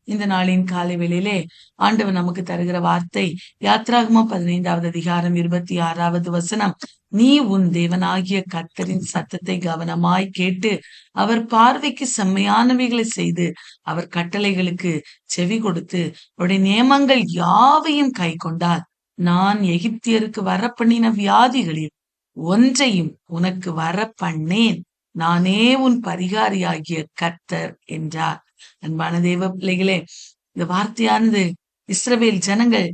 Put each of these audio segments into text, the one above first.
இந்த நாளின் காலை வேளையிலே ஆண்டவர் நமக்கு தருகிற வார்த்தை யாத்ராகமம் 15வது அதிகாரம் 26வது வசனம். நீ உன் தேவனாகிய கர்த்தரின் சத்தத்தை கவனமாய் கேட்டு அவர் பார்வைக்கு செம்மையானவைகளை செய்து அவர் கட்டளைகளுக்கு செவி கொடுத்து அவருடைய நியமங்கள் யாவையும் கை கொண்டால் நான் எகிப்தியருக்கு வரப்பண்ணின வியாதிகளில் ஒன்றையும் உனக்கு வரப்பண்ணேன். நானே உன் பரிகாரியாகிய கர்த்தர் என்றார். அன்பான தேவ பிள்ளைகளே, இந்த வார்த்தையானது இஸ்ரவேல் ஜனங்கள்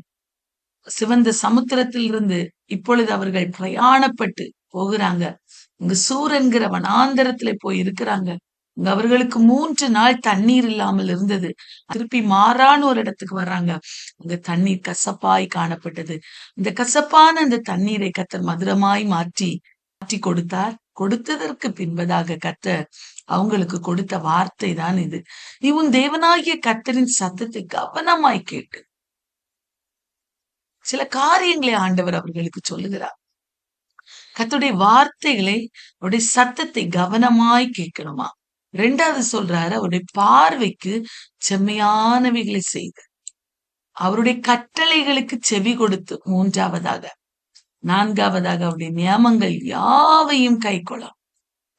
சிவந்த சமுத்திரத்தில் இருந்து இப்பொழுது அவர்கள் பிரயாணப்பட்டு போகிறாங்க. இங்க சூர் என்கிற வனாந்தரத்துல போய் இருக்கிறாங்க. இங்க அவர்களுக்கு 3 நாள் தண்ணீர் இல்லாமல் இருந்தது. திருப்பி மாறான ஒரு இடத்துக்கு வர்றாங்க. அங்க தண்ணீர் கசப்பாய் காணப்பட்டது. இந்த கசப்பான அந்த தண்ணீரை கர்த்தர் மதுரமாய் மாற்றி கொடுத்தார். கொடுத்ததற்கு பின்பதாக கர்த்தர் அவங்களுக்கு கொடுத்த வார்த்தை தான் இது. நீ உன் தேவனாகிய கர்த்தரின் சத்தத்தை கவனமாய் கேட்டு. சில காரியங்களை ஆண்டவர் அவர்களுக்கு சொல்லுகிறார். கர்த்தருடைய வார்த்தைகளை, அவருடைய சத்தத்தை கவனமாய் கேட்கணுமா. 2வது சொல்றாரு, அவருடைய பார்வைக்கு செம்மையானவைகளை செய்து அவருடைய கட்டளைகளுக்கு செவி கொடுத்து, 3வதாக 4வதாக அவருடைய நியமங்கள் யாவையும் கைக்கொள்ளும்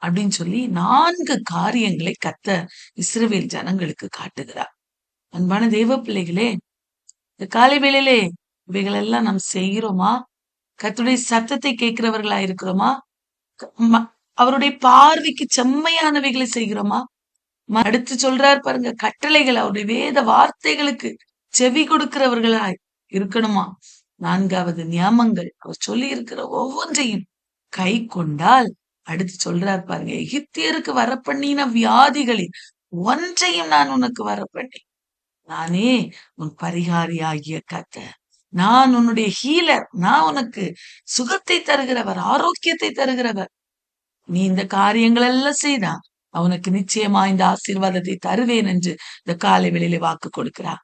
அப்படின்னு சொல்லி 4 காரியங்களை கர்த்தர் இஸ்ரவேல் ஜனங்களுக்கு காட்டுகிறார். அன்பான தேவ பிள்ளைகளே, இந்த காலை வேளையிலே இவைகள் எல்லாம் நாம் செய்கிறோமா? கர்த்தருடைய சத்தத்தை கேட்கிறவர்களா இருக்கிறோமா? அவருடைய பார்வைக்கு செம்மையானவைகளை செய்கிறோமா? அடுத்து சொல்றார் பாருங்க, கட்டளைகள், அவருடைய வேத வார்த்தைகளுக்கு செவி கொடுக்கிறவர்களாய் இருக்கணுமா? 4வது நியமங்கள், அவர் சொல்லி இருக்கிற ஒவ்வொன்றையும் கை கொண்டால், அடுத்து சொல்றார் பாருங்க, எகிப்தியருக்கு வரப்பண்ணின வியாதிகளில் ஒன்றையும் நான் உனக்கு வரப்பண்ணேன். நானே உன் பரிகாரியாகிய கர்த்தர். நான் உன்னுடைய ஹீலர். நான் உனக்கு சுகத்தை தருகிறவர், ஆரோக்கியத்தை தருகிறவர். நீ இந்த காரியங்கள் எல்லாம் செய்தா அவனுக்கு நிச்சயமா இந்த ஆசீர்வாதத்தை தருவேன் என்று இந்த காலை வேளையிலே வாக்கு கொடுக்கிறார்.